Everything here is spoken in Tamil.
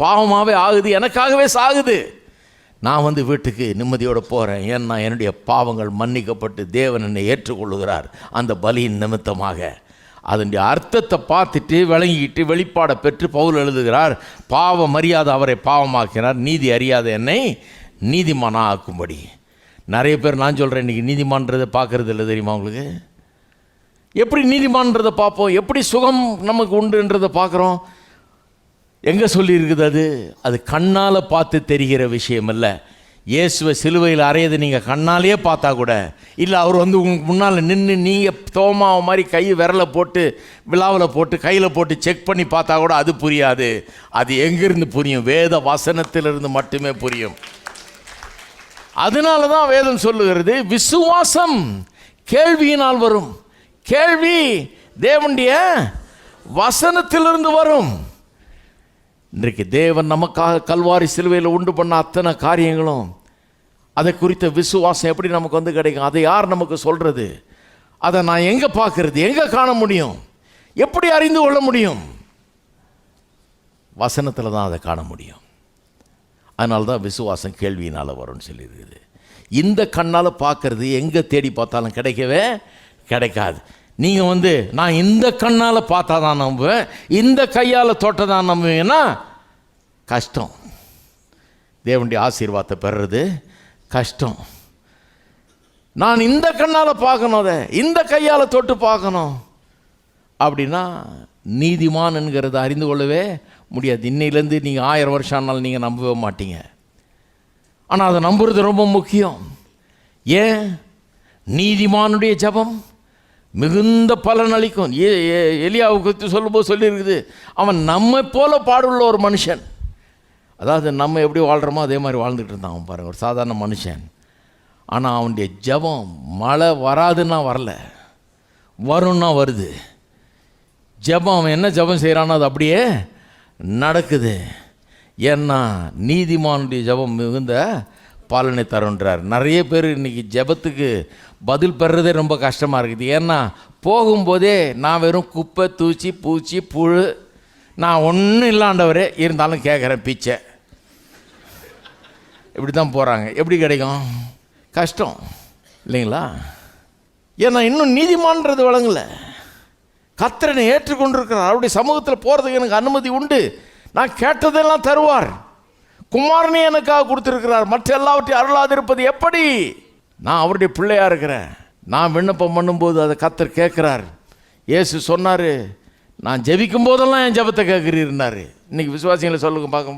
பாவமாகவே ஆகுது, எனக்காகவே சாகுது. நான் வந்து வீட்டுக்கு நிம்மதியோடு போகிறேன். ஏன்னா என்னுடைய பாவங்கள் மன்னிக்கப்பட்டு தேவன் என்னை ஏற்றுக்கொள்ளுகிறார் அந்த பலியின் நிமித்தமாக. அதனுடைய அர்த்தத்தை பார்த்துட்டு விளங்கிக்கிட்டு வெளிப்பாடை பெற்று பவுல் எழுதுகிறார், பாவம் அறியாத அவரை பாவமாக்கினார், நீதி அறியாத என்னை நீதிமானா ஆக்கும்படி. நிறைய பேர் நான் சொல்கிறேன் இன்றைக்கி நீதிமான்றதை பார்க்குறது இல்லை, தெரியுமா உங்களுக்கு? எப்படி நீதிமான்றதை பார்ப்போம், எப்படி சுகம் நமக்கு உண்டுன்றதை பார்க்குறோம். எங்கே சொல்லியிருக்குது? அது கண்ணால் பார்த்து தெரிகிற விஷயம் இல்லை. இயேசுவை சிலுவையில் அறையது நீங்கள் கண்ணாலேயே பார்த்தா கூட இல்லை, அவர் வந்து உங்களுக்கு முன்னால் நின்று நீங்கள் தோமாவை மாதிரி கை விரலை போட்டு விழாவில் போட்டு கையில் போட்டு செக் பண்ணி பார்த்தா கூட அது புரியாது. அது எங்கேருந்து புரியும்? வேத வசனத்திலிருந்து மட்டுமே புரியும். அதனால தான் வேதம் சொல்லுகிறது, விசுவாசம் கேள்வியினால் வரும், கேள்வி தேவனுடைய வசனத்திலிருந்து வரும். இன்றைக்கு தேவன் நமக்காக கல்வாரி சிலுவையில் உண்டு பண்ண அத்தனை காரியங்களும், அதை குறித்த விசுவாசம் எப்படி நமக்கு வந்து கிடைக்கும்? அதை யார் நமக்கு சொல்கிறது? அதை நான் எங்கே பார்க்கறது? எங்கே காண முடியும்? எப்படி அறிந்து கொள்ள முடியும்? வசனத்தில் தான் அதை காண முடியும். அதனால தான் விசுவாசம் கேள்வியினால் வரும்னு சொல்லியிருக்குது. இந்த கண்ணால் பார்க்கறது எங்கே தேடி பார்த்தாலும் கிடைக்கவே கிடைக்காது. நீங்கள் வந்து நான் இந்த கண்ணால் பார்த்தா தான் நம்புவேன், இந்த கையால் தொட்ட தான் நம்புவேன்னா கஷ்டம். தேவனுடைய ஆசீர்வாதத்தை பெறுறது கஷ்டம். நான் இந்த கண்ணால் பார்க்கணும், அதை இந்த கையால் தொட்டு பார்க்கணும் அப்படின்னா நீதிமான் என்கிறத அறிந்து கொள்ளவே முடியாது. இன்னையிலேருந்து நீங்கள் 1000 வருஷம் ஆனாலும் நீங்கள் நம்பவே மாட்டீங்க. ஆனால் அதை நம்புறது ரொம்ப முக்கியம். ஏன்? நீதிமானுடைய ஜெபம் மிகுந்த பலன் அளிக்கும். எலியாவுக்கு சொல்லும்போது சொல்லியிருக்குது, அவன் நம்மை போல பாடுள்ள ஒரு மனுஷன். அதாவது நம்ம எப்படி வாழ்கிறோமோ அதே மாதிரி வாழ்ந்துட்டு இருந்தான் அவன். பாருங்கள், ஒரு சாதாரண மனுஷன். ஆனால் அவனுடைய ஜெபம் மழை வராதுன்னா வரல, வரும்னா வருது. ஜெபம் அவன் என்ன ஜெபம் செய்கிறானோ அது அப்படியே நடக்குது. ஏன்னா நீதிமானுடைய ஜெபம் மிகுந்த பலனை தருன்றார். நிறைய பேர் இன்றைக்கி ஜெபத்துக்கு பதில் பெறுறதே ரொம்ப கஷ்டமாக இருக்குது. ஏன்னா போகும்போதே நான் வெறும் குப்பை தூச்சி பூச்சி புழு, நான் ஒன்றும் இல்லாண்டவரே இருந்தாலும் கேட்குறேன் பிச்சை, இப்படி தான் போகிறாங்க. எப்படி கிடைக்கும்? கஷ்டம் இல்லைங்களா? ஏன்னா இன்னும் நீதிமான்றது வழங்கலை. கர்த்தரை ஏற்றுக்கொண்டிருக்கிறார், அவருடைய சமூகத்தில் போகிறதுக்கு எனக்கு அனுமதி உண்டு, நான் கேட்டதெல்லாம் தருவார், குமாரனே எனக்காக கொடுத்துருக்கிறார், மற்ற எல்லாவற்றையும் அருளாதிருப்பது எப்படி? நான் அவருடைய பிள்ளையாக இருக்கிறேன். நான் விண்ணப்பம் பண்ணும்போது அதை கர்த்தர் கேட்குறார். இயேசு சொன்னார், நான் ஜெபிக்கும் போதெல்லாம் என் ஜெபத்தை கேட்குறீர்னாரு. இன்றைக்கி விசுவாசிகளை சொல்லுங்க பார்க்க.